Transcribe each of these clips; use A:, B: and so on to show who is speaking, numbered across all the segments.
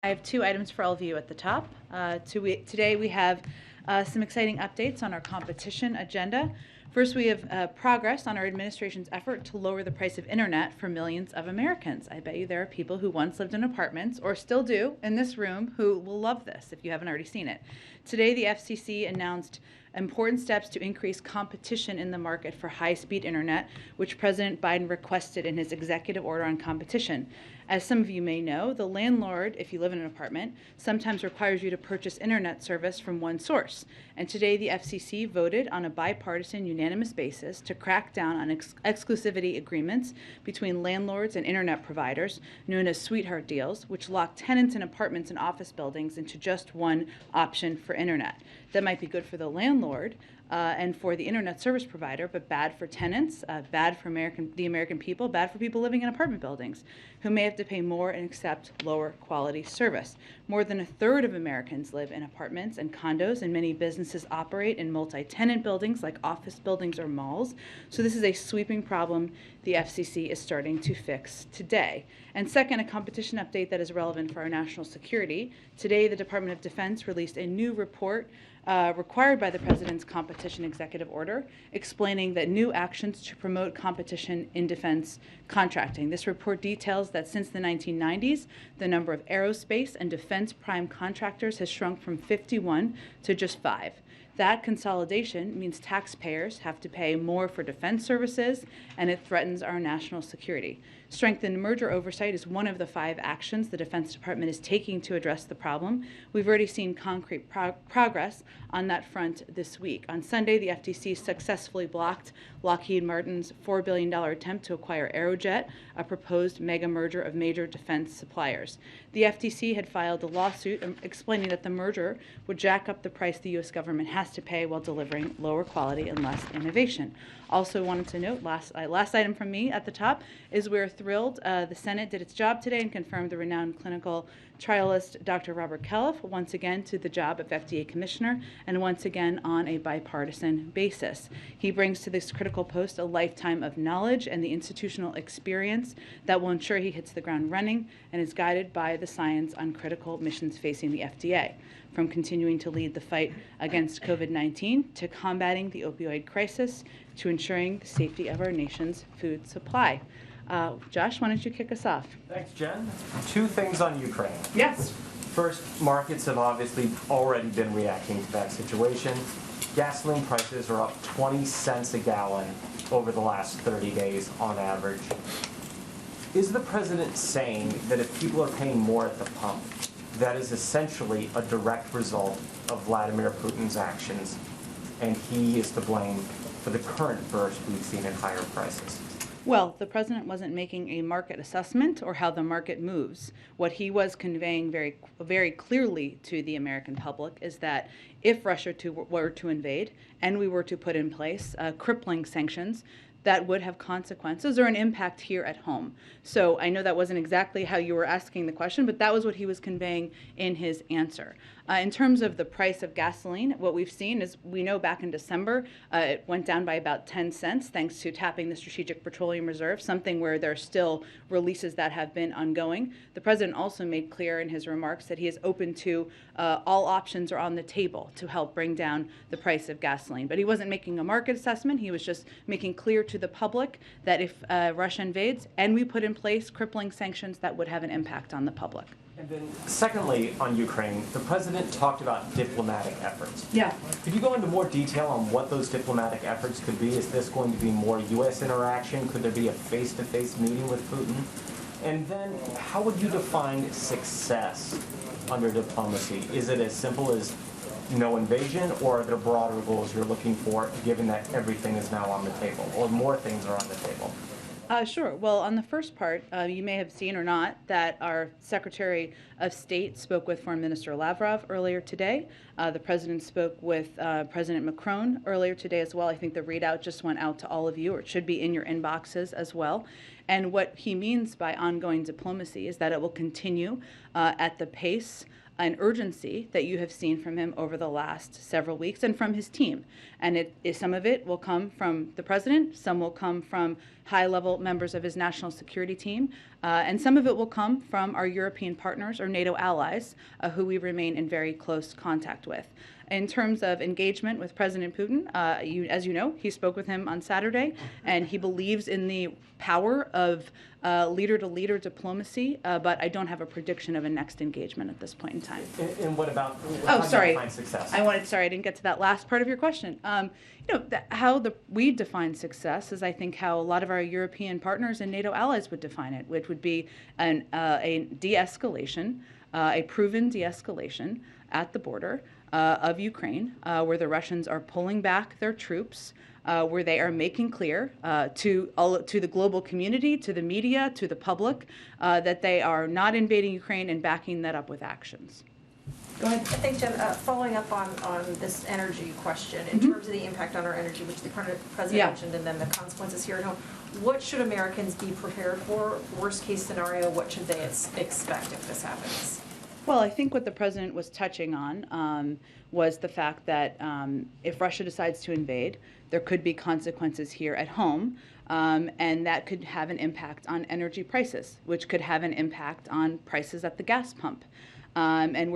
A: I have two items for all of you at the top. Today we have some exciting updates on our competition agenda. First, we have progress on our administration's effort to lower the price of internet for millions of Americans. I bet you there are people who once lived in apartments, or still do, in this room who will love this if you haven't already seen it. Today, the FCC announced important steps to increase competition in the market for high-speed internet, which President Biden requested in his executive order on competition. As some of you may know, the landlord, if you live in an apartment, sometimes requires you to purchase internet service from one source. And today the FCC voted on a bipartisan unanimous basis to crack down on exclusivity agreements between landlords and internet providers, known as sweetheart deals, which lock tenants in apartments and office buildings into just one option for internet. That might be good for the landlord and for the internet service provider, but bad for tenants, bad for the American people, bad for people living in apartment buildings who may have to pay more and accept lower quality service. More than a third of Americans live in apartments and condos, and many businesses operate in multi-tenant buildings like office buildings or malls. So this is a sweeping problem the FCC is starting to fix today. And second, a competition update that is relevant for our national security. Today, the Department of Defense released a new report required by the President's competition executive order, explaining that new actions to promote competition in defense contracting. This report details that since the 1990s, the number of aerospace and defense prime contractors has shrunk from 51 to just 5. That consolidation means taxpayers have to pay more for defense services, and it threatens our national security. Strengthened merger oversight is one of the 5 actions the Defense Department is taking to address the problem. We've already seen concrete progress on that front this week. On Sunday, the FTC successfully blocked Lockheed Martin's $4 billion attempt to acquire Aerojet, a proposed mega merger of major defense suppliers. The FTC had filed a lawsuit explaining that the merger would jack up the price the U.S. government has to pay while delivering lower quality and less innovation. Also wanted to note, last item from me at the top, is we're thrilled the Senate did its job today and confirmed the renowned clinical trialist Dr. Robert Califf once again to the job of FDA Commissioner, and once again on a bipartisan basis. He brings to this critical post a lifetime of knowledge and the institutional experience that will ensure he hits the ground running and is guided by the science on critical missions facing the FDA, from continuing to lead the fight against COVID-19 to combating the opioid crisis to ensuring the safety of our nation's food supply. Josh, why don't you kick us off?
B: Thanks, Jen. 2 things on Ukraine.
A: Yes.
B: First, markets have obviously already been reacting to that situation. Gasoline prices are up 20 cents a gallon over the last 30 days on average. Is the president saying that if people are paying more at the pump, that is essentially a direct result of Vladimir Putin's actions, and he is to blame for the current burst we've seen in higher prices?
A: Well, the president wasn't making a market assessment or how the market moves. What he was conveying very clearly to the American public is that if Russia were to invade and we were to put in place crippling sanctions, that would have consequences or an impact here at home. So I know that wasn't exactly how you were asking the question, but that was what he was conveying in his answer. In terms of the price of gasoline, what we've seen is we know back in December, it went down by about 10 cents thanks to tapping the Strategic Petroleum Reserve, something where there are still releases that have been ongoing. The president also made clear in his remarks that he is open to all options are on the table to help bring down the price of gasoline. But he wasn't making a market assessment. He was just making clear to the public that if Russia invades and we put in place crippling sanctions, that would have an impact on the public.
B: And then, secondly, on Ukraine, the president talked about diplomatic efforts.
A: Yeah.
B: Could you go into more detail on what those diplomatic efforts could be? Is this going to be more U.S. interaction? Could there be a face-to-face meeting with Putin? And then, how would you define success under diplomacy? Is it as simple as no invasion, or are there broader goals you're looking for, given that everything is now on the table, or more things are on the table?
A: Sure. Well, on the first part, you may have seen or not that our Secretary of State spoke with Foreign Minister Lavrov earlier today. The President spoke with President Macron earlier today as well. I think the readout just went out to all of you, or it should be in your inboxes as well. And what he means by ongoing diplomacy is that it will continue at the pace an urgency that you have seen from him over the last several weeks and from his team. And some of it will come from the president, some will come from high-level members of his national security team, and some of it will come from our European partners or NATO allies, who we remain in very close contact with. In terms of engagement with President Putin, as you know, he spoke with him on Saturday, and he believes in the power of leader-to-leader diplomacy, but I don't have a prediction of a next engagement at this point in time.
B: And what about
A: Oh, sorry.
B: define success?
A: Sorry, I didn't get to that last part of your question. We define success is, I think, how a lot of our European partners and NATO allies would define it, which would be a de-escalation, a proven de-escalation at the border of Ukraine, where the Russians are pulling back their troops, where they are making clear to the global community, to the media, to the public, that they are not invading Ukraine and backing that up with actions. Go ahead.
C: I think, Jen, following up on this energy question, in terms of the impact on our energy, which the president mentioned, and then the consequences here at home, what should Americans be prepared for? Worst case scenario, what should they expect if this happens?
A: Well, I think what the president was touching on was the fact that if Russia decides to invade, there could be consequences here at home, and that could have an impact on energy prices, which could have an impact on prices at the gas pump. And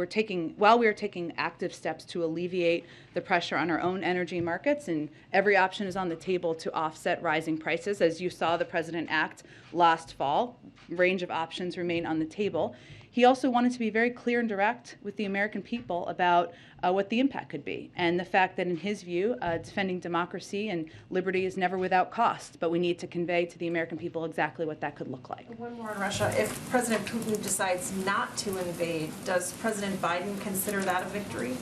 A: while we are taking active steps to alleviate the pressure on our own energy markets, and every option is on the table to offset rising prices. As you saw the president act last fall, range of options remain on the table. He also wanted to be very clear and direct with the American people about what the impact could be, and the fact that in his view, defending democracy and liberty is never without cost, but we need to convey to the American people exactly what that could look like.
C: One more on Russia. If President Putin decides not to invade, does President Biden consider that a victory?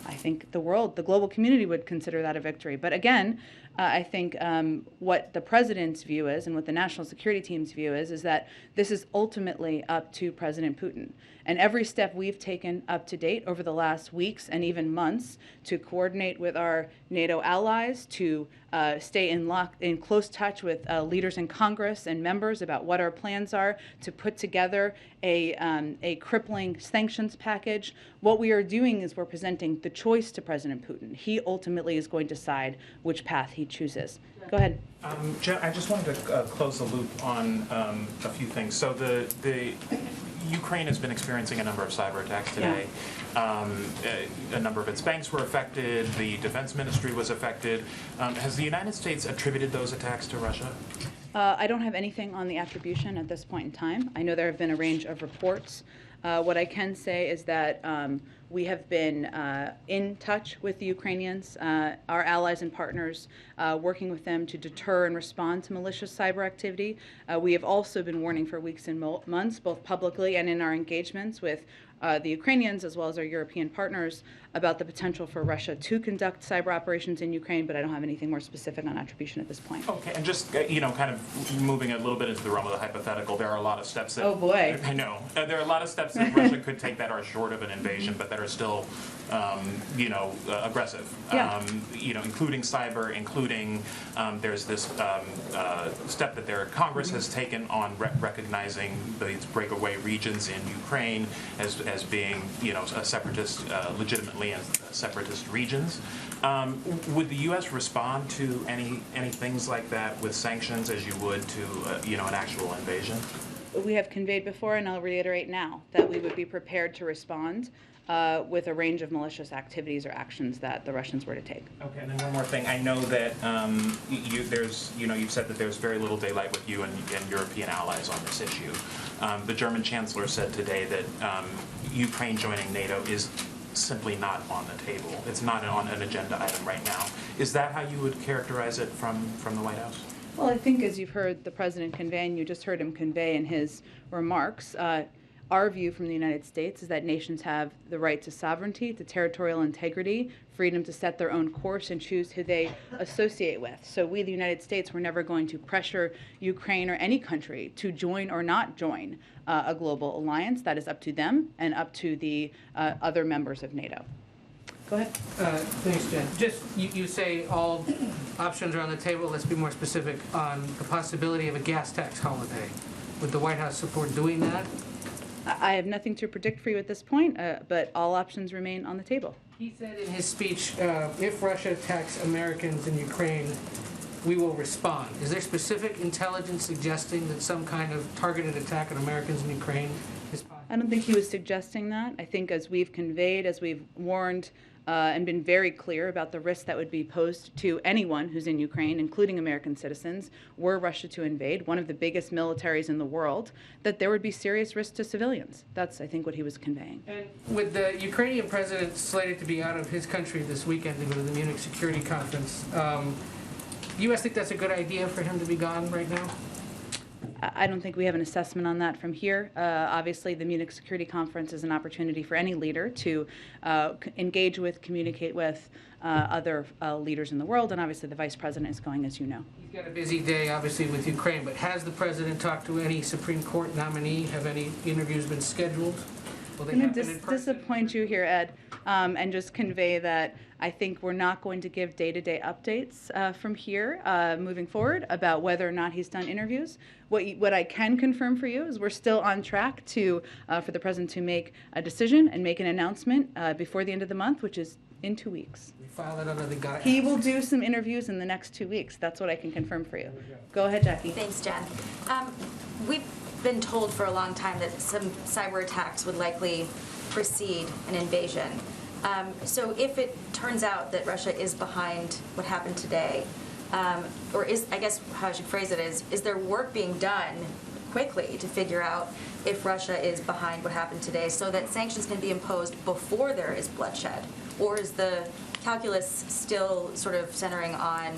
A: I think the global community would consider that a victory. But again, I think what the president's view is and what the national security team's view is that this is ultimately up to President Putin. And every step we've taken up to date over the last weeks and even months to coordinate with our NATO allies, to stay in close touch with leaders in Congress and members about what our plans are, to put together a crippling sanctions package. What we are doing is we're presenting the choice to President Putin. He ultimately is going to decide which path he chooses. Go ahead.
D: Jen, I just wanted to close the loop on a few things. So the Ukraine has been experiencing a number of cyber attacks today. Yeah. A number of its banks were affected. The defense ministry was affected. Has the United States attributed those attacks to Russia?
A: I don't have anything on the attribution at this point in time. I know there have been a range of reports. What I can say is that we have been in touch with the Ukrainians, our allies and partners, working with them to deter and respond to malicious cyber activity. We have also been warning for weeks and months, both publicly and in our engagements with the Ukrainians as well as our European partners, about the potential for Russia to conduct cyber operations in Ukraine, but I don't have anything more specific on attribution at this point.
D: Okay, and just, kind of moving a little bit into the realm of the hypothetical, there are a lot of steps that...
A: Oh, boy.
D: I know. There are a lot of steps that Russia could take that are short of an invasion, but that are still, aggressive.
A: Yeah.
D: Including cyber, including there's this step that Congress has taken on recognizing these breakaway regions in Ukraine as being, a separatist, legitimately as separatist regions. Would the U.S. respond to any things like that with sanctions as you would to, an actual invasion?
A: We have conveyed before, and I'll reiterate now, that we would be prepared to respond with a range of malicious activities or actions that the Russians were to take.
D: Okay, and then one more thing. I know that you've said that there's very little daylight with you and European allies on this issue. The German Chancellor said today that Ukraine joining NATO is simply not on the table. It's not on an agenda item right now. Is that how you would characterize it from the White House?
A: Well, I think as you've heard the President convey, and you just heard him convey in his remarks, our view from the United States is that nations have the right to sovereignty, to territorial integrity, freedom to set their own course and choose who they associate with. So we, the United States, we're never going to pressure Ukraine or any country to join or not join a global alliance. That is up to them and up to the other members of NATO. Go ahead.
E: Thanks, Jen. Just, you say all options are on the table. Let's be more specific on the possibility of a gas tax holiday. Would the White House support doing that?
A: I have nothing to predict for you at this point, but all options remain on the table.
E: He said in his speech, if Russia attacks Americans in Ukraine, we will respond. Is there specific intelligence suggesting that some kind of targeted attack on Americans in Ukraine is possible?
A: I don't think he was suggesting that. I think as we've conveyed, as we've warned and been very clear about the risks that would be posed to anyone who's in Ukraine, including American citizens, were Russia to invade, one of the biggest militaries in the world, that there would be serious risk to civilians. That's, I think, what he was conveying.
E: And with the Ukrainian president slated to be out of his country this weekend to go to the Munich Security Conference, you guys think that's a good idea for him to be gone right now?
A: I don't think we have an assessment on that from here. Obviously, the Munich Security Conference is an opportunity for any leader to engage with, communicate with other leaders in the world, and obviously the vice president is going, as you know.
E: He's got a busy day, obviously, with Ukraine, but has the president talked to any Supreme Court nominee? Have any interviews been scheduled? Will they
A: I'm going
E: happen
A: to
E: in person?
A: disappoint you here, Ed, and just convey that I think we're not going to give day-to-day updates from here moving forward about whether or not he's done interviews. What I can confirm for you is we're still on track to for the president to make a decision and make an announcement before the end of the month, which is in 2 weeks.
E: We file that under the guy.
A: He will do some interviews in the next 2 weeks. That's what I can confirm for you. Go ahead, Jackie.
F: Thanks, Jen. We've been told for a long time that some cyber attacks would likely precede an invasion. So if it turns out that Russia is behind what happened today, or is, I guess how I should phrase it is there work being done quickly to figure out if Russia is behind what happened today so that sanctions can be imposed before there is bloodshed? Or is the calculus still sort of centering on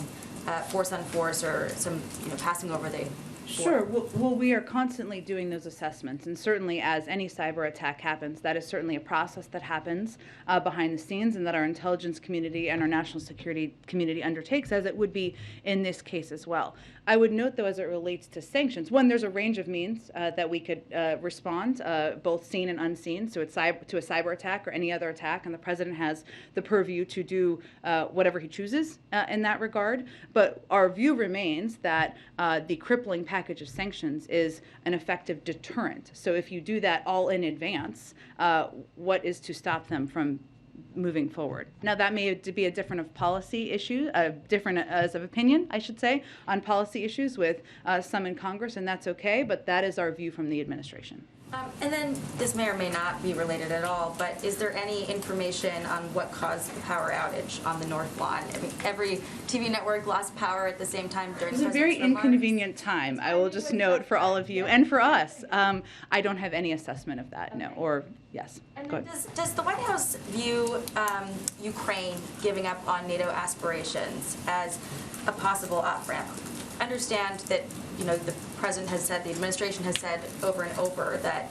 F: force on force or some, passing over the
A: Sure. Well, we are constantly doing those assessments, and certainly as any cyber attack happens, that is certainly a process that happens behind the scenes and that our intelligence community and our national security community undertakes, as it would be in this case as well. I would note, though, as it relates to sanctions, one, there's a range of means that we could respond, both seen and unseen, so to a cyber attack or any other attack, and the president has the purview to do whatever he chooses in that regard. But our view remains that the crippling package of sanctions is an effective deterrent. So if you do that all in advance, what is to stop them from moving forward? Now, that may be a different of policy issue, different as of opinion, I should say, on policy issues with some in Congress, and that's okay, but that is our view from the administration.
F: And then this may or may not be related at all, but is there any information on what caused the power outage on the North Lawn? I mean, every TV network lost power at the same time during
A: It was a very inconvenient time, I will just note for all of you and for us. I don't have any assessment of that, no, or yes.
F: And
A: Go
F: then
A: ahead.
F: does the White House view Ukraine giving up on NATO aspirations as a possible off-ramp? Understand that the president has said, the administration has said over and over that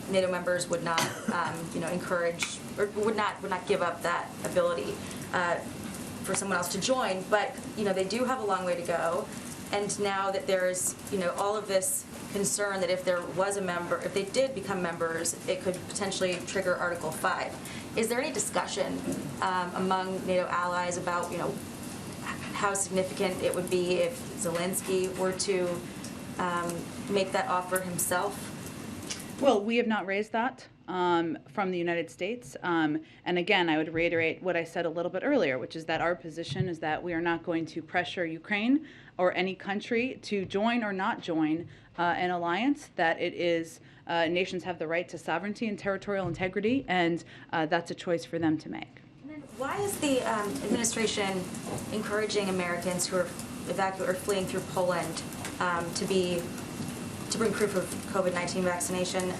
F: NATO members would not encourage or would not give up that ability for someone else to join, but they do have a long way to go. And now that there's all of this concern that if there was a member, if they did become members, it could potentially trigger Article 5. Is there any discussion among NATO allies about how significant it would be if Zelensky were to make that offer himself?
A: Well, we have not raised that from the United States. And again, I would reiterate what I said a little bit earlier, which is that our position is that we are not going to pressure Ukraine or any country to join or not join an alliance, that it is nations have the right to sovereignty and territorial integrity, and that's a choice for them to make.
F: Why is the administration encouraging Americans who are fleeing through Poland to bring proof of COVID-19 vaccination?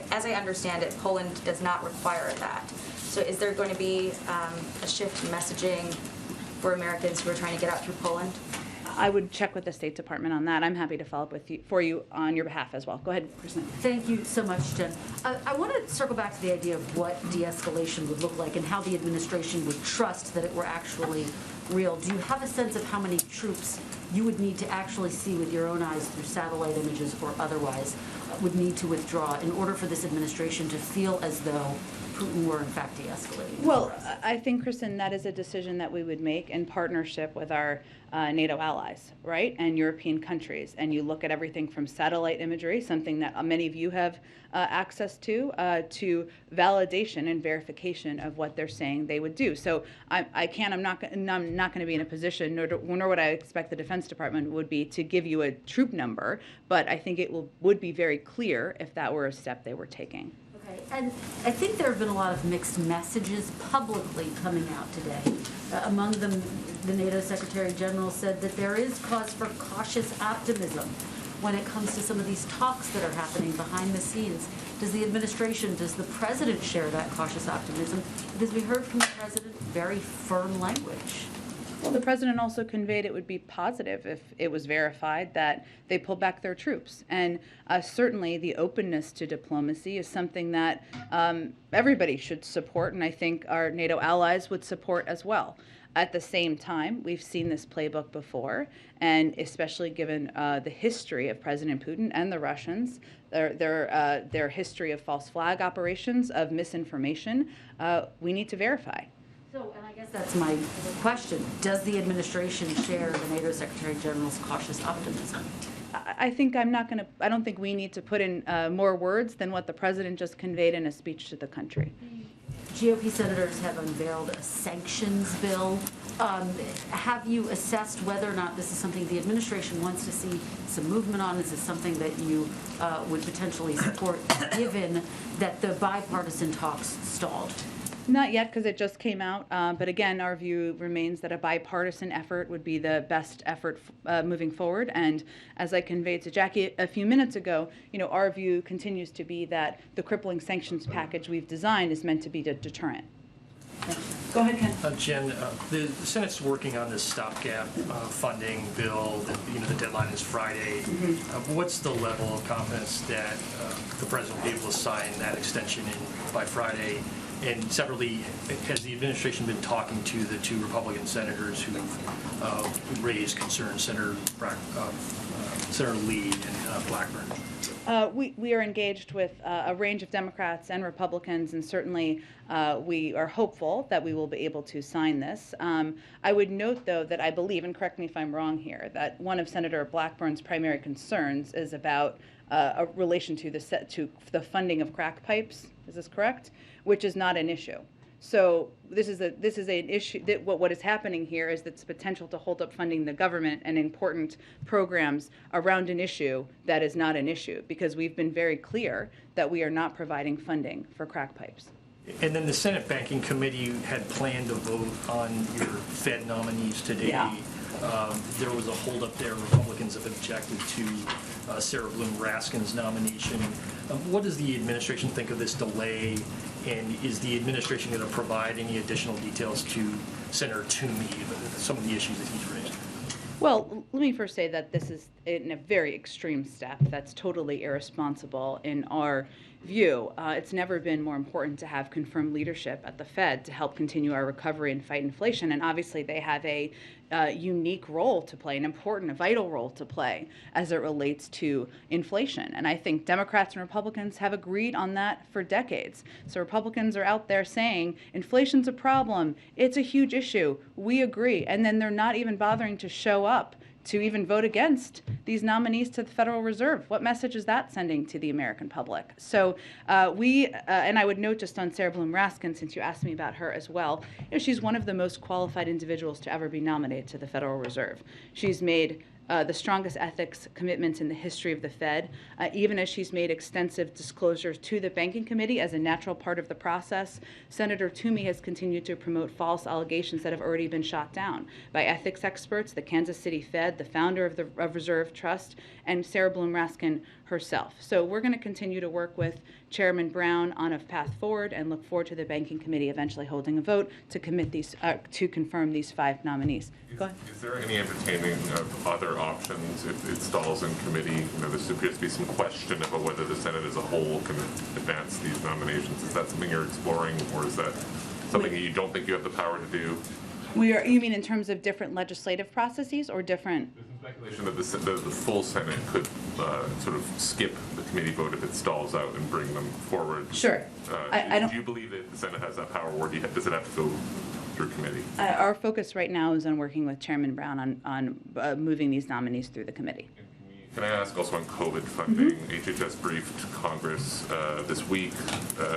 F: As I understand it, Poland does not require that. So is there going to be a shift in messaging for Americans who are trying to get out through Poland?
A: I would check with the State Department on that. I'm happy to follow up for you on your behalf as well. Go ahead, Kristen.
G: Thank you so much, Jen. I want to circle back to the idea of what de-escalation would look like and how the administration would trust that it were actually real. Do you have a sense of how many troops you would need to actually see with your own eyes through satellite images or otherwise would need to withdraw in order for this administration to feel as though Putin were in fact de-escalating.
A: Well, I think, Kristen, that is a decision that we would make in partnership with our NATO allies, right, and European countries. And you look at everything from satellite imagery, something that many of you have access to validation and verification of what they're saying they would do. So I'm not going to be in a position, nor would I expect the Defense Department would be, to give you a troop number. But I think it would be very clear if that were a step they were taking.
G: Okay, and I think there have been a lot of mixed messages publicly coming out today. Among them, the NATO Secretary General said that there is cause for cautious optimism when it comes to some of these talks that are happening behind the scenes. Does the administration, does the president share that cautious optimism? Because we heard from the president very firm language.
A: Well, the president also conveyed it would be positive if it was verified that they pull back their troops. And certainly the openness to diplomacy is something that everybody should support, and I think our NATO allies would support as well. At the same time, we've seen this playbook before, and especially given the history of President Putin and the Russians, their history of false flag operations, of misinformation, we need to verify.
G: So, and I guess that's my question. Does the administration share the NATO Secretary General's cautious optimism?
A: I don't think we need to put in more words than what the president just conveyed in a speech to the country.
G: GOP senators have unveiled a sanctions bill. Have you assessed whether or not this is something the administration wants to see some movement on? Is this something that you would potentially support, given that the bipartisan talks stalled?
A: Not yet, because it just came out. But again, our view remains that a bipartisan effort would be the best effort moving forward. And as I conveyed to Jackie a few minutes ago, our view continues to be that the crippling sanctions package we've designed is meant to be a deterrent. Go ahead, Ken.
H: Jen, the Senate's working on this stopgap funding bill. The deadline is Friday. What's the level of confidence that the president will be able to sign that extension by Friday? And separately, has the administration been talking to the two Republican senators who raised concerns, Senator Lee and Blackburn?
A: We are engaged with a range of Democrats and Republicans, and certainly we are hopeful that we will be able to sign this. I would note, though, that I believe, and correct me if I'm wrong here, that one of Senator Blackburn's primary concerns is about a relation to the funding of crack pipes. Is this correct? Which is not an issue. So this is an issue. That what is happening here is that's potential to hold up funding the government and important programs around an issue that is not an issue, because we've been very clear that we are not providing funding for crack pipes.
H: And then the Senate Banking Committee had planned to vote on your Fed nominees today.
A: Yeah.
H: There was a holdup there. Republicans have objected to Sarah Bloom Raskin's nomination. What does the administration think of this delay? And is the administration going to provide any additional details to Senator Toomey, some of the issues that he's raised?
A: Well, let me first say that this is in a very extreme step that's totally irresponsible in our view. It's never been more important to have confirmed leadership at the Fed to help continue our recovery and fight inflation. And obviously they have a unique role to play, an important, a vital role to play as it relates to inflation. And I think Democrats and Republicans have agreed on that for decades. So Republicans are out there saying inflation's a problem, it's a huge issue, we agree. And then they're not even bothering to show up to even vote against these nominees to the Federal Reserve. What message is that sending to the American public? So and I would note just on Sarah Bloom Raskin, since you asked me about her as well, she's one of the most qualified individuals to ever be nominated to the Federal Reserve. She's made the strongest ethics commitments in the history of the Fed, even as she's made extensive disclosures to the Banking Committee as a natural part of the process. Senator Toomey has continued to promote false allegations that have already been shot down by ethics experts, the Kansas City Fed, the founder of the Reserve Trust, and Sarah Bloom Raskin herself. So we're going to continue to work with Chairman Brown on a path forward and look forward to the Banking Committee eventually holding a vote to commit these to confirm these 5 nominees. Go ahead.
I: Is there any entertaining of other options if it stalls in committee? There appears to be some question about whether the Senate as a whole can advance these nominations. Is that something you're exploring, or is that something that you don't think you have the power to do?
A: You mean in terms of different legislative processes or different?
I: There's some speculation that the full Senate could sort of skip the committee vote if it stalls out and bring them forward?
A: Sure. I don't.
I: Do you believe that the Senate has that power, or does it have to go through committee?
A: Our focus right now is on working with Chairman Brown on moving these nominees through the committee.
I: Can I ask also on COVID funding? HHS briefed Congress this week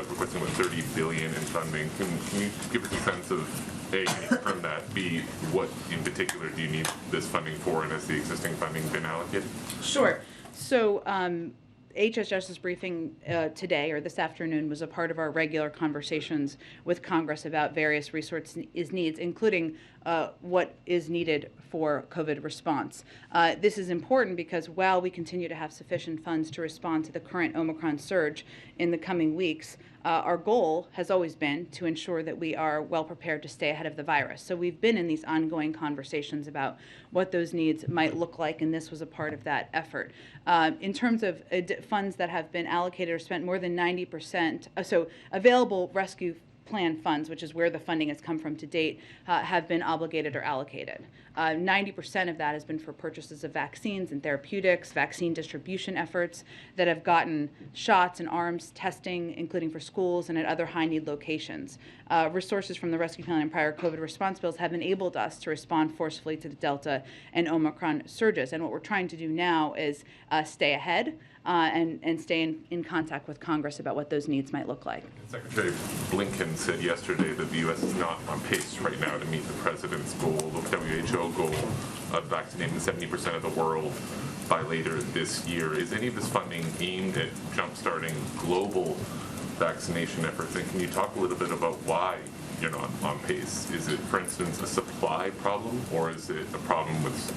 I: requesting about $30 billion in funding. Can you give us a sense of, A, can you confirm that? B, what in particular do you need this funding for, and has the existing funding been allocated?
A: Sure. So HHS's briefing today or this afternoon was a part of our regular conversations with Congress about various resource needs, including what is needed for COVID response. This is important because while we continue to have sufficient funds to respond to the current Omicron surge in the coming weeks, our goal has always been to ensure that we are well prepared to stay ahead of the virus. So we've been in these ongoing conversations about what those needs might look like, and this was a part of that effort. In terms of funds that have been allocated or spent, more than 90%, so available rescue plan funds, which is where the funding has come from to date, have been obligated or allocated. 90% of that has been for purchases of vaccines and therapeutics, vaccine distribution efforts that have gotten shots and arms testing, including for schools and at other high-need locations. Resources from the rescue plan and prior COVID response bills have enabled us to respond forcefully to the Delta and Omicron surges. And what we're trying to do now is stay ahead and stay in contact with Congress about what those needs might look like.
I: Secretary Blinken said yesterday that the U.S. is not on pace right now to meet the president's goal, the WHO goal of vaccinating 70% of the world by later this year. Is any of this funding aimed at jumpstarting global vaccination efforts? And can you talk a little bit about why you're not on pace? Is it, for instance, a supply problem, or is it a problem with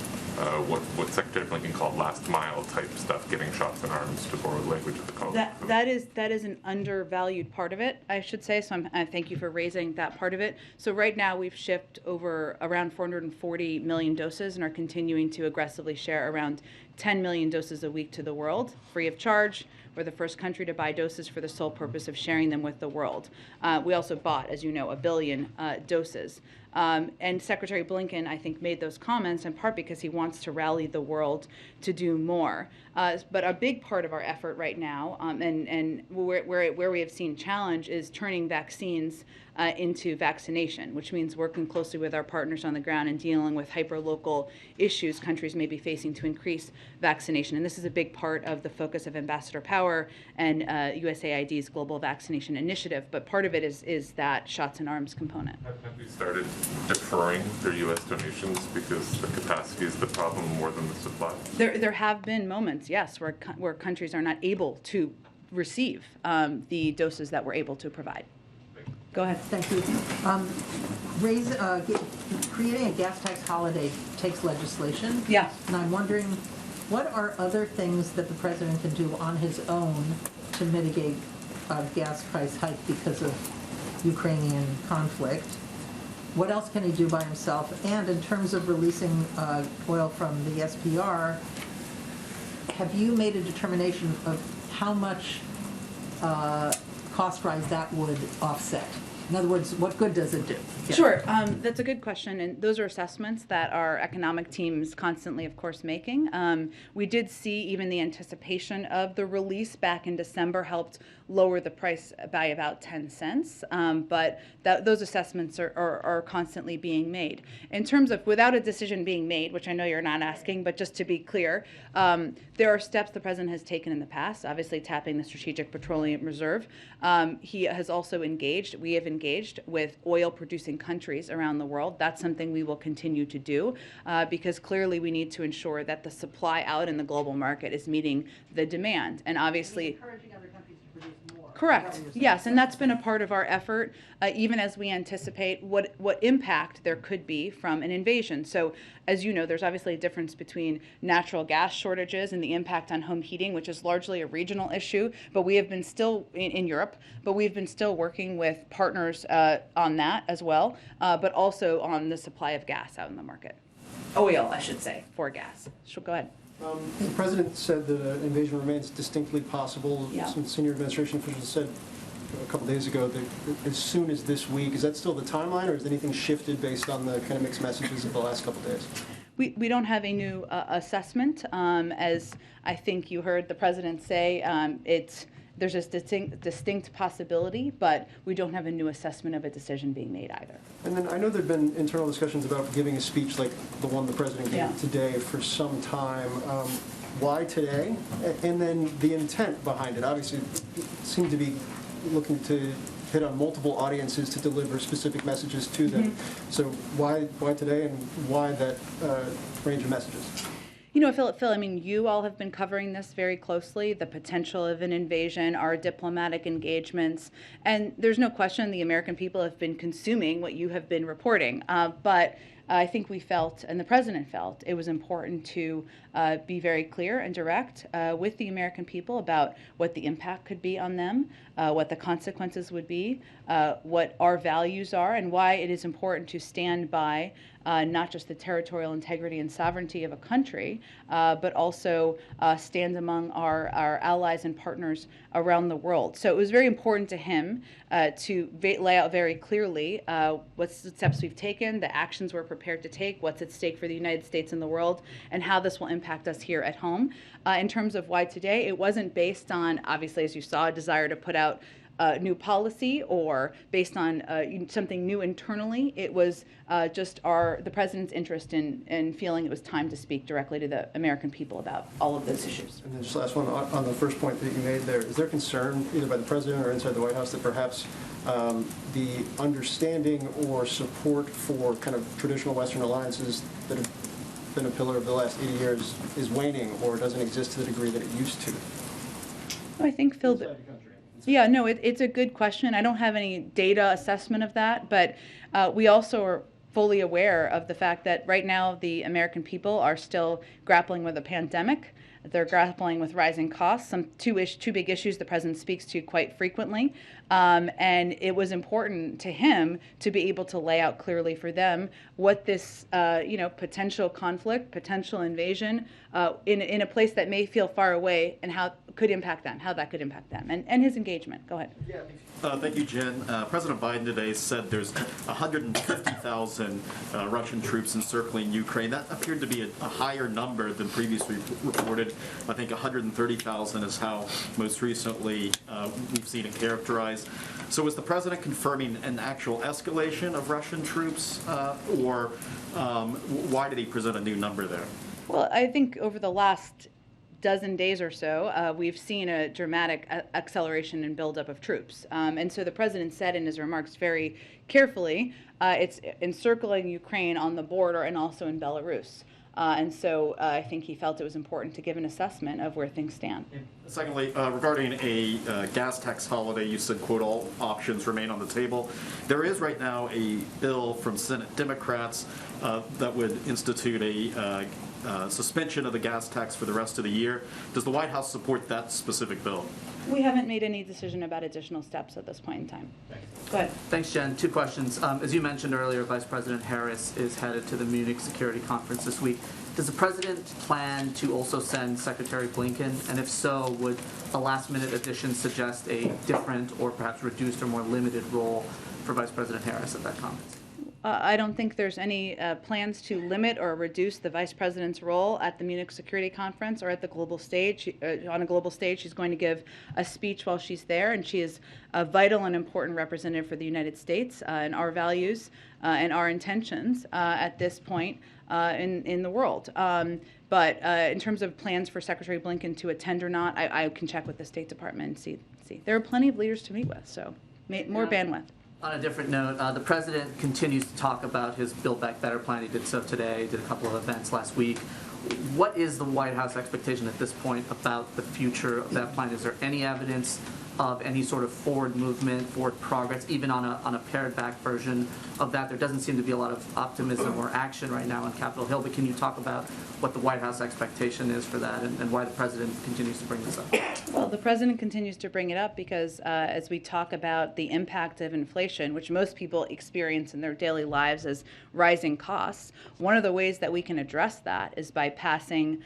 I: what Secretary Blinken called last mile type stuff, getting shots in arms, to borrow the language of the college?
A: That is an undervalued part of it, I should say. So I thank you for raising that part of it. So right now we've shipped over around 440 million doses and are continuing to aggressively share around 10 million doses a week to the world, free of charge. We're the first country to buy doses for the sole purpose of sharing them with the world. We also bought, as you know, 1 billion doses. And Secretary Blinken, I think, made those comments in part because he wants to rally the world to do more. But a big part of our effort right now, and where we have seen challenge, is turning vaccines into vaccination, which means working closely with our partners on the ground and dealing with hyperlocal issues countries may be facing to increase vaccination. And this is a big part of the focus of Ambassador Power and USAID's Global Vaccination Initiative. But part of it is that shots and arms component.
I: Have we started deferring their U.S. donations because the capacity is the problem more than the supply?
A: There have been moments, yes, where countries are not able to receive the doses that we're able to provide. Go ahead.
J: Thank you. Creating a gas tax holiday takes legislation.
A: Yeah.
J: And I'm wondering, what are other things that the president can do on his own to mitigate a gas price hike because of Ukrainian conflict? What else can he do by himself? And in terms of releasing oil from the SPR, have you made a determination of how much cost rise that would offset? In other words, what good does it do? Yeah.
A: Sure. That's a good question, and those are assessments that our economic team's constantly, of course, making. We did see even the anticipation of the release back in December helped lower the price by about 10 cents, but those assessments are constantly being made. In terms of without a decision being made, which I know you're not asking, but just to be clear, there are steps the president has taken in the past, obviously tapping the Strategic Petroleum Reserve. He has also we have engaged with oil-producing countries around the world. That's something we will continue to do because clearly we need to ensure that the supply out in the global market is meeting the demand. And obviously,
J: Encouraging other countries to produce more.
A: correct. Yes, and that's been a part of our effort, even as we anticipate what impact there could be from an invasion. So, as you know, there's obviously a difference between natural gas shortages and the impact on home heating, which is largely a regional issue. But we have been still in Europe, but we've been still working with partners on that as well, but also on the supply of gas out in the market. Oil, I should say, for gas. So go ahead.
K: The president said that an invasion remains distinctly possible.
A: Yeah.
K: Some senior administration officials said a couple days ago that as soon as this week. Is that still the timeline, or has anything shifted based on the kind of mixed messages of the last couple days?
A: We don't have a new assessment. As I think you heard the president say, there's a distinct possibility, but we don't have a new assessment of a decision being made either.
K: And then I know there've been internal discussions about giving a speech like the one the president gave today for some time. Why today? And then the intent behind it. Obviously, it seemed to be looking to hit on multiple audiences to deliver specific messages to them. So why today, and why that range of messages?
A: You know, Phil, I mean, you all have been covering this very closely, the potential of an invasion, our diplomatic engagements, and there's no question the American people have been consuming what you have been reporting. But I think we felt, and the president felt, it was important to be very clear and direct with the American people about what the impact could be on them, what the consequences would be, what our values are, and why it is important to stand by not just the territorial integrity and sovereignty of a country, but also stand among our allies and partners around the world. So it was very important to him to lay out very clearly what's the steps we've taken, the actions we're prepared to take, what's at stake for the United States and the world, and how this will impact us here at home. In terms of why today, it wasn't based on, obviously, as you saw, a desire to put out new policy or based on something new internally. It was just the president's interest in feeling it was time to speak directly to the American people about all of those issues.
K: And then just last one, on the first point that you made there, is there concern either by the president or inside the White House that perhaps the understanding or support for kind of traditional Western alliances that have been a pillar of the last 80 years is waning or doesn't exist to the degree that it used to?
A: I think, Phil, yeah, no, it's a good question. I don't have any data assessment of that, but we also are fully aware of the fact that right now the American people are still grappling with a pandemic. They're grappling with rising costs, two big issues the president speaks to quite frequently. And it was important to him to be able to lay out clearly for them what this potential conflict, potential invasion in a place that may feel far away and how could impact them, how that could impact them, and his engagement. Go ahead.
L: Yeah. Thank you, Jen. President Biden today said there's 150,000 Russian troops encircling Ukraine. That appeared to be a higher number than previously reported. I think 130,000 is how most recently we've seen it characterized. So is the president confirming an actual escalation of Russian troops, or why did he present a new number there?
A: Well, I think over the last dozen days or so, we've seen a dramatic acceleration and buildup of troops. And so the president said in his remarks very carefully, it's encircling Ukraine on the border and also in Belarus. And so I think he felt it was important to give an assessment of where things stand.
L: Secondly, regarding a gas tax holiday, you said, quote, all options remain on the table. There is right now a bill from Senate Democrats that would institute a suspension of the gas tax for the rest of the year. Does the White House support that specific bill?
A: We haven't made any decision about additional steps at this point in time. Go ahead.
M: Thanks, Jen. Two questions. As you mentioned earlier, Vice President Harris is headed to the Munich Security Conference this week. Does the president plan to also send Secretary Blinken? And if so, would a last-minute addition suggest a different or perhaps reduced or more limited role for Vice President Harris at that conference?
A: I don't think there's any plans to limit or reduce the vice president's role at the Munich Security Conference or at the global stage. On a global stage, she's going to give a speech while she's there, and she is a vital and important representative for the United States and our values and our intentions at this point in the world. But in terms of plans for Secretary Blinken to attend or not, I can check with the State Department and see. There are plenty of leaders to meet with, so more bandwidth.
M: On a different note, the president continues to talk about his Build Back Better plan. He did so today, did a couple of events last week. What is the White House expectation at this point about the future of that plan? Is there any evidence of any sort of forward movement, forward progress, even on a pared back version of that? There doesn't seem to be a lot of optimism or action right now on Capitol Hill, but can you talk about what the White House expectation is for that and why the president continues to bring this up?
A: Well, the president continues to bring it up because as we talk about the impact of inflation, which most people experience in their daily lives as rising costs, one of the ways that we can address that is by passing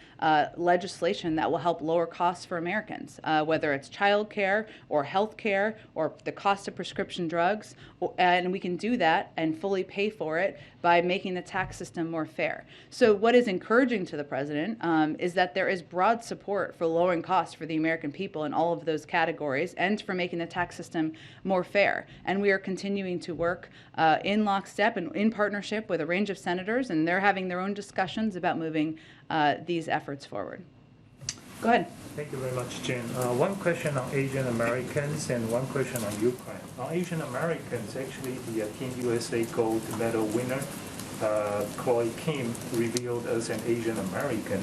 A: legislation that will help lower costs for Americans, whether it's child care, or health care or the cost of prescription drugs, and we can do that and fully pay for it by making the tax system more fair. So what is encouraging to the president is that there is broad support for lowering costs for the American people in all of those categories and for making the tax system more fair. And we are continuing to work in lockstep and in partnership with a range of senators, and they're having their own discussions about moving these efforts forward. Go ahead.
N: Thank you very much, Jen. One question on Asian Americans and one question on Ukraine. On Asian Americans, actually, the Team USA gold medal winner, Chloe Kim, revealed as an Asian American,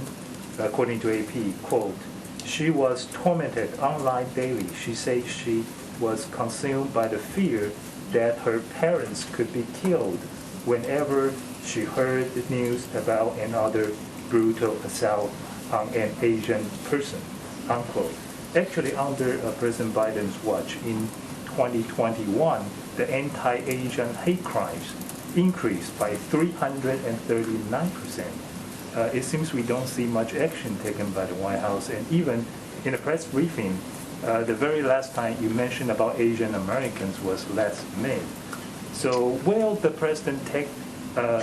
N: according to AP, quote, "She was tormented online daily. She said she was consumed by the fear that her parents could be killed whenever she heard the news about another brutal assault on an Asian person," unquote. Actually, under President Biden's watch in 2021, the anti-Asian hate crimes increased by 339%. It seems we don't see much action taken by the White House, and even in a press briefing, the very last time you mentioned about Asian Americans was last May. So will the president take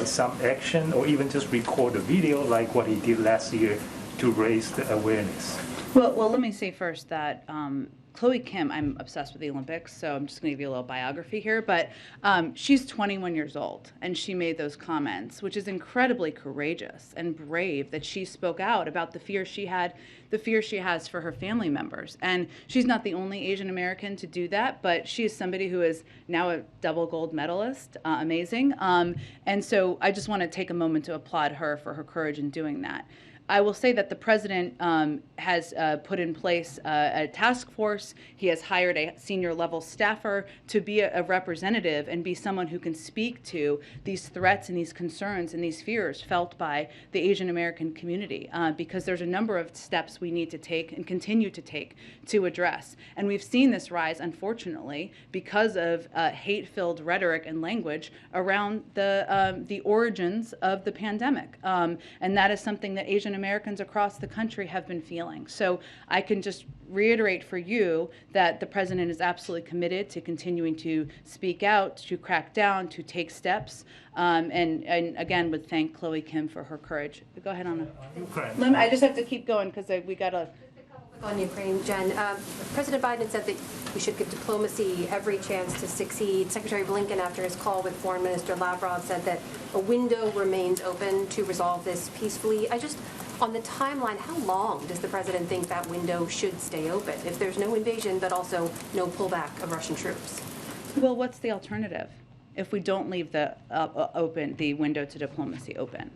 N: some action or even just record a video like what he did last year to raise the awareness?
A: Well, let me say first that Chloe Kim, I'm obsessed with the Olympics, so I'm just going to give you a little biography here, but she's 21 years old, and she made those comments, which is incredibly courageous and brave that she spoke out about the fear she has for her family members. And she's not the only Asian American to do that, but she is somebody who is now a double gold medalist, amazing. And so I just want to take a moment to applaud her for her courage in doing that. I will say that the president has put in place a task force. He has hired a senior level staffer to be a representative and be someone who can speak to these threats and these concerns and these fears felt by the Asian American community, because there's a number of steps we need to take and continue to take to address. And we've seen this rise, unfortunately, because of hate-filled rhetoric and language around the origins of the pandemic. And that is something that Asian Americans across the country have been feeling. So I can just reiterate for you that the president is absolutely committed to continuing to speak out, to crack down, to take steps, and again would thank Chloe Kim for her courage. Go ahead, Anna. I just have to keep going because we got to...
O: On Ukraine, Jen, President Biden said that we should give diplomacy every chance to succeed. Secretary Blinken, after his call with Foreign Minister Lavrov, said that a window remains open to resolve this peacefully. On the timeline, how long does the president think that window should stay open if there's no invasion but also no pullback of Russian troops?
A: Well, what's the alternative if we don't leave the window to diplomacy open,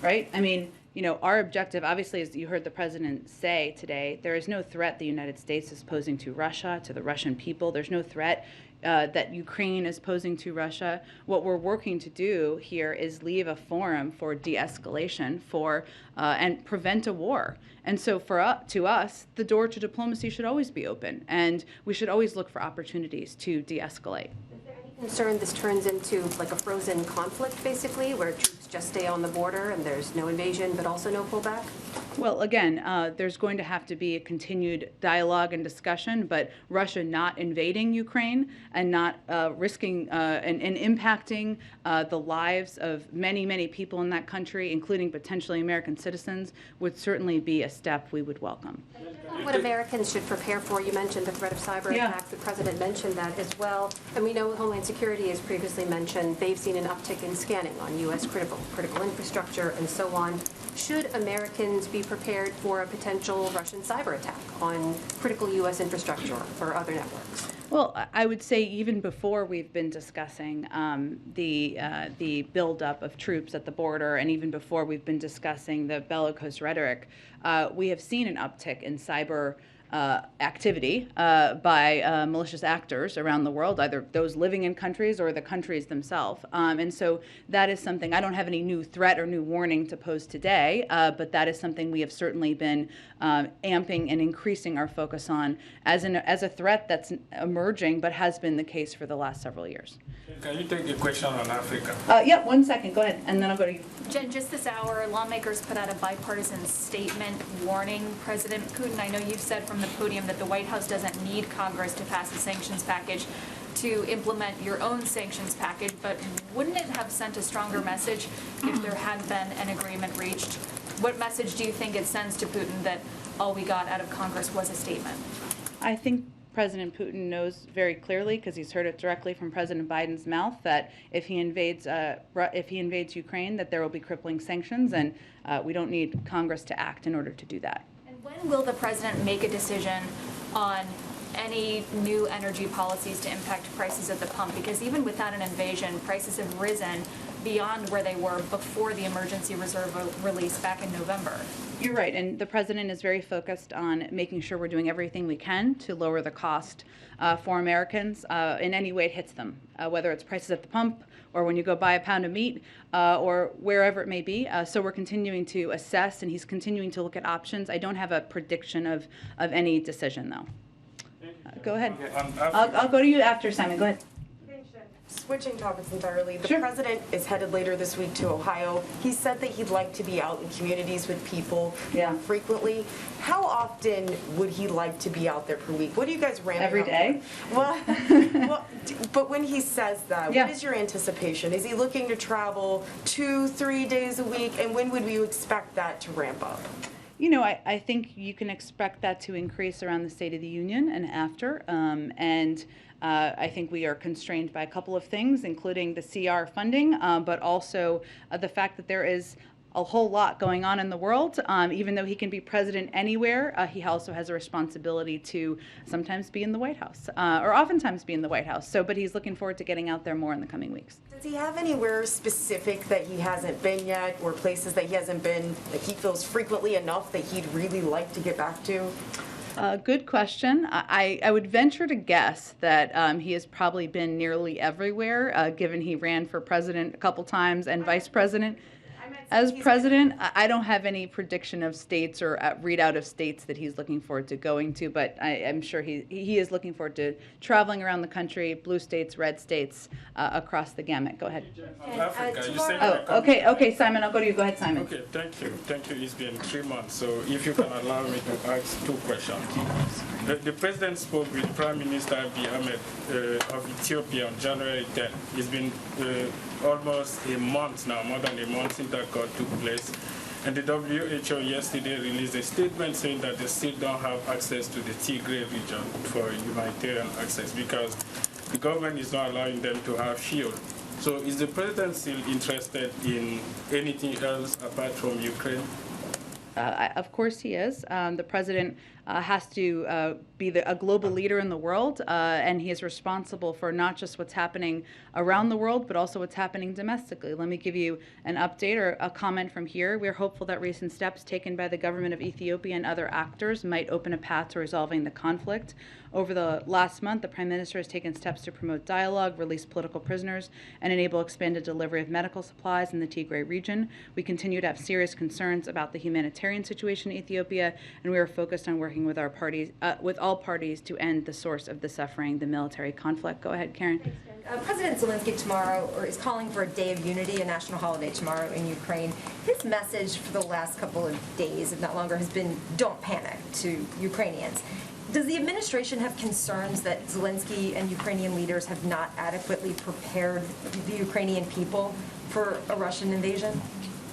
A: right? I mean, you know, our objective, obviously, as you heard the president say today, there is no threat the United States is posing to Russia, to the Russian people. There's no threat that Ukraine is posing to Russia. What we're working to do here is leave a forum for de-escalation and prevent a war. And so to us, the door to diplomacy should always be open, and we should always look for opportunities to de-escalate.
O: Concerned this turns into like a frozen conflict, basically, where troops just stay on the border and there's no invasion but also no pullback?
A: Well, again, there's going to have to be a continued dialogue and discussion, but Russia not invading Ukraine and not risking and impacting the lives of many, many people in that country, including potentially American citizens, would certainly be a step we would welcome.
O: What Americans should prepare for, you mentioned the threat of cyber attacks. The president mentioned that as well. And we know Homeland Security has previously mentioned they've seen an uptick in scanning on U.S. critical infrastructure and so on. Should Americans be prepared for a potential Russian cyber attack on critical U.S. infrastructure or other networks?
A: Well, I would say even before we've been discussing the buildup of troops at the border, and even before we've been discussing the bellicose rhetoric, we have seen an uptick in cyber activity by malicious actors around the world, either those living in countries or the countries themselves. And so that is something, I don't have any new threat or new warning to pose today, but that is something we have certainly been amping and increasing our focus on as a threat that's emerging, but has been the case for the last several years.
P: Can you take the question on Africa?
A: Yeah, 1 second, go ahead, and then I'll go to you.
Q: Jen, just this hour, lawmakers put out a bipartisan statement warning President Putin. I know you've said from from the podium that the White House doesn't need Congress to pass a sanctions package to implement your own sanctions package, but wouldn't it have sent a stronger message if there had been an agreement reached? What message do you think it sends to Putin that all we got out of Congress was a statement?
A: I think President Putin knows very clearly, because he's heard it directly from President Biden's mouth, that if he invades Ukraine, that there will be crippling sanctions, and we don't need Congress to act in order to do that.
Q: And when will the president make a decision on any new energy policies to impact prices at the pump? Because even without an invasion, prices have risen beyond where they were before the emergency reserve release back in November.
A: You're right, and the president is very focused on making sure we're doing everything we can to lower the cost for Americans in any way it hits them, whether it's prices at the pump or when you go buy a pound of meat or wherever it may be. So we're continuing to assess, and he's continuing to look at options. I don't have a prediction of any decision, though. Go ahead. I'll go to you after, Simon. Go ahead.
R: Switching topics entirely, the
A: Sure.
R: president is headed later this week to Ohio. He said that he'd like to be out in communities with people more frequently. How often would he like to be out there per week? What do you guys ramp
A: Every
R: up
A: day?
R: for? Well, but when he says that, what is your anticipation? Is he looking to travel 2-3 days a week? And when would you expect that to ramp up?
A: You know, I think you can expect that to increase around the State of the Union and after. I think we are constrained by a couple of things, including the CR funding, but also the fact that there is a whole lot going on in the world. Even though he can be president anywhere, he also has a responsibility to sometimes be in the White House, or oftentimes be in the White House. So, but he's looking forward to getting out there more in the coming weeks.
R: Does he have anywhere specific that he hasn't been yet, or places that he hasn't been that he feels frequently enough that he'd really like to get back to?
A: Good question. I would venture to guess that he has probably been nearly everywhere, given he ran for president a couple times and vice president. As president, I don't have any prediction of states or readout of states that he's looking forward to going to, but I'm sure he is looking forward to traveling around the country, blue states, red states, across the gamut. Go ahead. Okay, Simon, I'll go to you. Go ahead, Simon.
P: Okay, thank you. It's been 3 months, so if you can allow me to ask 2 questions. The president spoke with Prime Minister Abiy Ahmed of Ethiopia on January 10th. It's been almost a month now, more than a month since that call took place. And the WHO yesterday released a statement saying that they still don't have access to the Tigray region for humanitarian access because the government is not allowing them to have fuel. So is the president still interested in anything else apart from Ukraine?
A: Of course he is. The president has to be a global leader in the world, and he is responsible for not just what's happening around the world, but also what's happening domestically. Let me give you an update or a comment from here. We're hopeful that recent steps taken by the government of Ethiopia and other actors might open a path to resolving the conflict. Over the last month, the Prime Minister has taken steps to promote dialogue, release political prisoners, and enable expanded delivery of medical supplies in the Tigray region. We continue to have serious concerns about the humanitarian situation in Ethiopia, and we are focused on working with all parties to end the source of the suffering, the military conflict. Go ahead, Karen.
S: President Zelensky tomorrow is calling for a day of unity, a national holiday tomorrow in Ukraine. His message for the last couple of days, if not longer, has been don't panic to Ukrainians. Does the administration have concerns that Zelensky and Ukrainian leaders have not adequately prepared the Ukrainian people for a Russian invasion?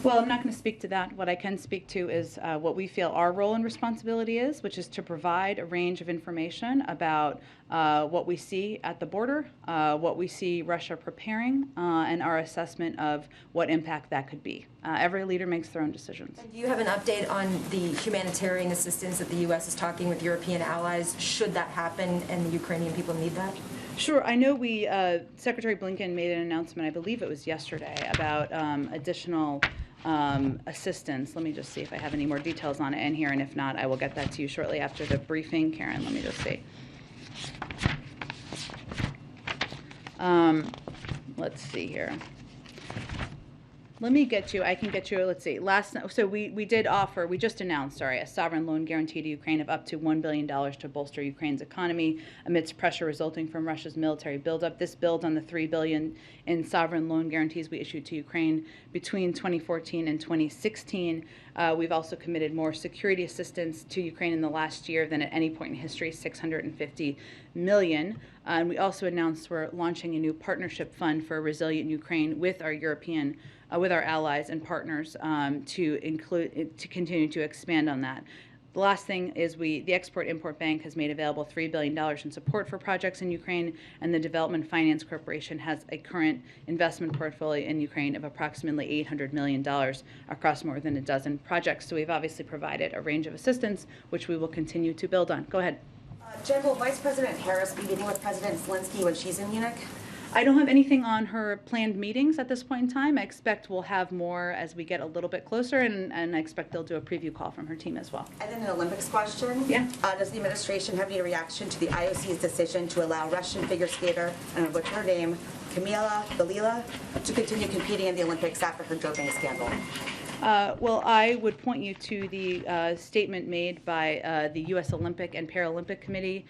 A: Well, I'm not going to speak to that. What I can speak to is what we feel our role and responsibility is, which is to provide a range of information about what we see at the border, what we see Russia preparing, and our assessment of what impact that could be. Every leader makes their own decisions.
S: And do you have an update on the humanitarian assistance that the U.S. is talking with European allies, should that happen and the Ukrainian people need that?
A: Sure. I know Secretary Blinken made an announcement, I believe it was yesterday, about additional assistance. Let me just see if I have any more details on it in here, and if not, I will get that to you shortly after the briefing. Karen, let me just see. Let's see here. Let me get you, I can get you, let's see, so we just announced, a sovereign loan guarantee to Ukraine of up to $1 billion to bolster Ukraine's economy amidst pressure resulting from Russia's military buildup. This builds on the $3 billion in sovereign loan guarantees we issued to Ukraine between 2014 and 2016. We've also committed more security assistance to Ukraine in the last year than at any point in history, $650 million. And we also announced we're launching a new partnership fund for a resilient Ukraine with our with our allies and partners to continue to expand on that. The last thing is the Export-Import Bank has made available $3 billion in support for projects in Ukraine, and the Development Finance Corporation has a current investment portfolio in Ukraine of approximately $800 million across more than a dozen projects. So we've obviously provided a range of assistance, which we will continue to build on. Go ahead.
T: Jen, will Vice President Harris be meeting with President Zelensky when she's in Munich?
A: I don't have anything on her planned meetings at this point in time. I expect we'll have more as we get a little bit closer, and I expect they'll do a preview call from her team as well.
T: And then an Olympics question.
A: Yeah.
T: Does the administration have any reaction to the IOC's decision to allow Russian figure skater, and I'll butcher her name, Kamila Valieva, to continue competing in the Olympics after her doping scandal?
A: Well, I would point you to the statement made by the U.S. Olympic and Paralympic Committee,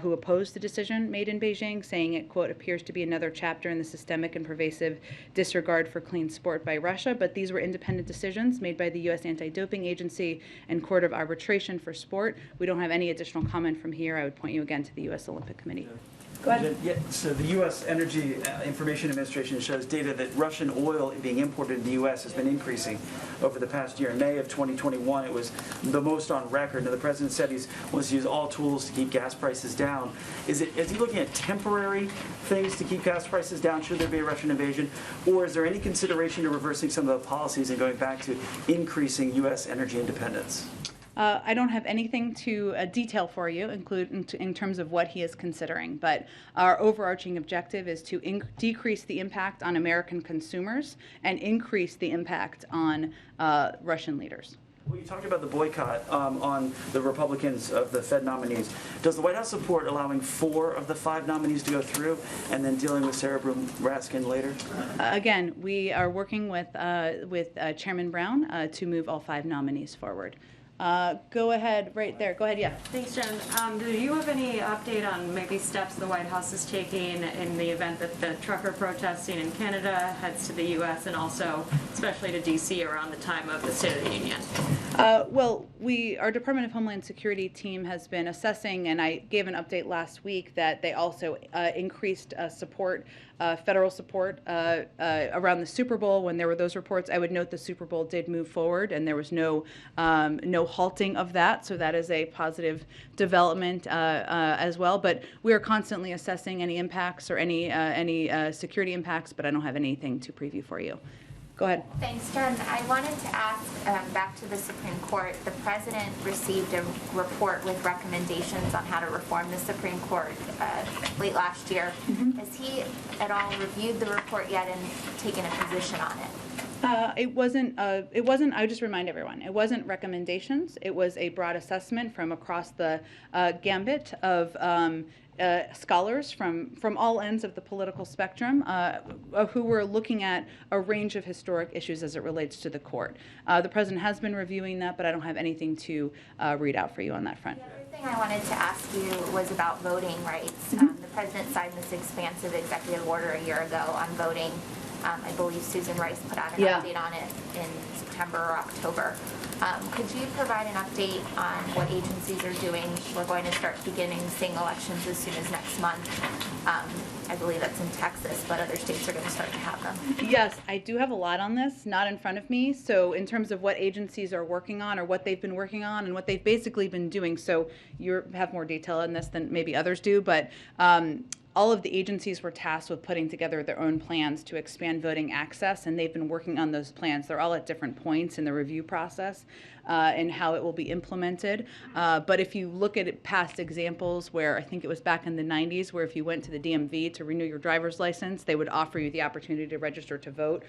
A: who opposed the decision made in Beijing, saying it, quote, appears to be another chapter in the systemic and pervasive disregard for clean sport by Russia. But these were independent decisions made by the U.S. Anti-Doping Agency and Court of Arbitration for Sport. We don't have any additional comment from here. I would point you again to the U.S. Olympic Committee. Go ahead.
U: Yeah, so the U.S. Energy Information Administration shows data that Russian oil being imported in the U.S. has been increasing over the past year. In May of 2021, it was the most on record. Now, the president said he wants to use all tools to keep gas prices down. Is he looking at temporary things to keep gas prices down? Should there be a Russian invasion? Or is there any consideration to reversing some of the policies and going back to increasing U.S. energy independence?
A: I don't have anything to detail for you, in terms of what he is considering, but our overarching objective is to decrease the impact on American consumers and increase the impact on Russian leaders.
U: Well, you talked about the boycott on the Republicans of the Fed nominees. Does the White House support allowing 4 of the 5 nominees to go through and then dealing with Sarah Raskin later?
A: Again, we are working with Chairman Brown to move all 5 nominees forward. Go ahead, right there. Go ahead, yeah.
V: Thanks, Jen. Do you have any update on maybe steps the White House is taking in the event that the trucker protesting in Canada heads to the U.S. and also especially to D.C. around the time of the State of the Union?
A: Well, our Department of Homeland Security team has been assessing, and I gave an update last week that they also increased support, federal support around the Super Bowl. When there were those reports, I would note the Super Bowl did move forward, and there was no halting of that. So that is a positive development as well. But we are constantly assessing any impacts or any security impacts, but I don't have anything to preview for you. Go ahead.
W: Thanks, Jen. I wanted to ask, back to the Supreme Court, the President received a report with recommendations on how to reform the Supreme Court late last year. Has he at all reviewed the report yet and taken a position on it?
A: It wasn't, I would just remind everyone, it wasn't recommendations. It was a broad assessment from across the gambit of scholars from all ends of the political spectrum who were looking at a range of historic issues as it relates to the court. The president has been reviewing that, but I don't have anything to read out for you on that front.
W: The other thing I wanted to ask you was about voting rights. The president signed this expansive executive order a year ago on voting. I believe Susan Rice put out an update on it in September or October. Could you provide an update on what agencies are doing? We're going to start beginning seeing elections as soon as next month. I believe that's in Texas, but other states are going to start to have them.
A: Yes, I do have a lot on this, not in front of me. So in terms of what agencies are working on or what they've been working on and what they've basically been doing, so you have more detail in this than maybe others do, but all of the agencies were tasked with putting together their own plans to expand voting access, and they've been working on those plans. They're all at different points in the review process and how it will be implemented. But if you look at past examples where I think it was back in the 90s where if you went to the DMV to renew your driver's license, they would offer you the opportunity to register to vote,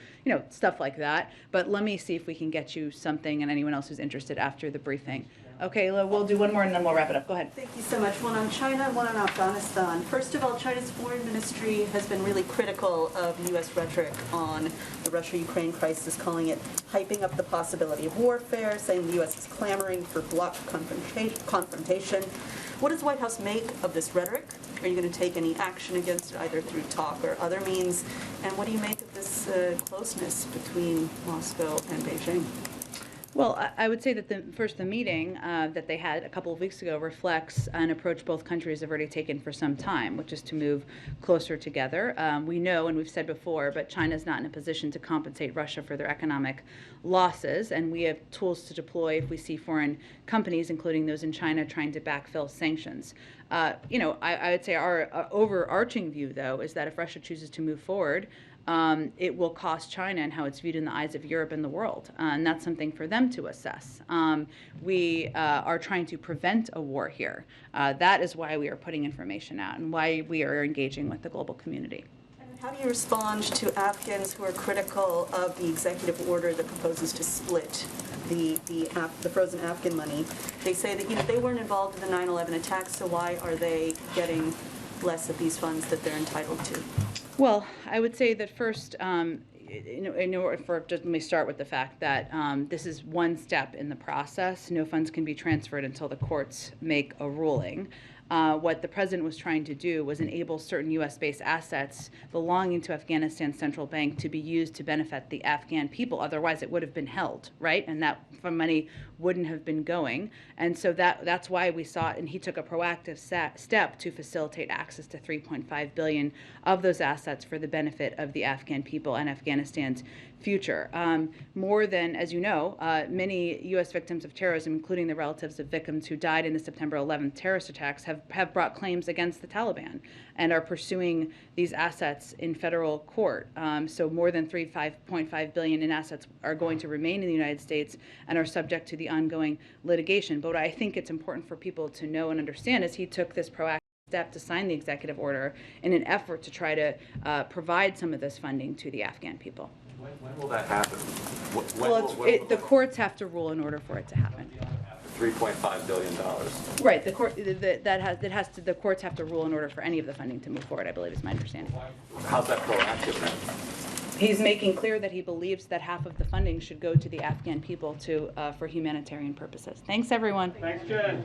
A: stuff like that. But let me see if we can get you something and anyone else who's interested after the briefing. Okay, we'll do one more and then we'll wrap it up. Go ahead.
X: Thank you so much. One on China and one on Afghanistan. First of all, China's foreign ministry has been really critical of U.S. rhetoric on the Russia-Ukraine crisis, calling it hyping up the possibility of warfare, saying the U.S. is clamoring for bloc confrontation. What does the White House make of this rhetoric? Are you going to take any action against it, either through talk or other means? And what do you make of this closeness between Moscow and Beijing?
A: Well, I would say that the meeting that they had a couple of weeks ago reflects an approach both countries have already taken for some time, which is to move closer together. We know, and we've said before, but China's not in a position to compensate Russia for their economic losses, and we have tools to deploy if we see foreign companies, including those in China, trying to backfill sanctions. I would say our overarching view, though, is that if Russia chooses to move forward, it will cost China and how it's viewed in the eyes of Europe and the world. And that's something for them to assess. We are trying to prevent a war here. That is why we are putting information out and why we are engaging with the global community.
X: How do you respond to Afghans who are critical of the executive order that proposes to split the frozen Afghan money? They say that they weren't involved in the 9/11 attacks, so why are they getting less of these funds that they're entitled to?
A: Well, I would say that first, let me start with the fact that this is one step in the process. No funds can be transferred until the courts make a ruling. What the president was trying to do was enable certain U.S.-based assets belonging to Afghanistan's central bank to be used to benefit the Afghan people. Otherwise, it would have been held, right? And that money wouldn't have been going. And so that's why we sought, and he took a proactive step to facilitate access to $3.5 billion of those assets for the benefit of the Afghan people and Afghanistan's future. More than, as you know, many U.S. victims of terrorism, including the relatives of victims who died in the September 11th terrorist attacks, have brought claims against the Taliban and are pursuing these assets in federal court. So more than $5.5 billion in assets are going to remain in the United States and are subject to the ongoing litigation. But what I think it's important for people to know and understand is he took this proactive step to sign the executive order in an effort to try to provide some of this funding to the Afghan people.
B: When will that happen?
A: The courts have to rule in order for it to happen.
B: $3.5 billion.
A: Right. The courts have to rule in order for any of the funding to move forward, I believe is my understanding.
B: How's that proactive then?
A: He's making clear that he believes that half of the funding should go to the Afghan people for humanitarian purposes. Thanks, everyone.
P: Thanks, Jen.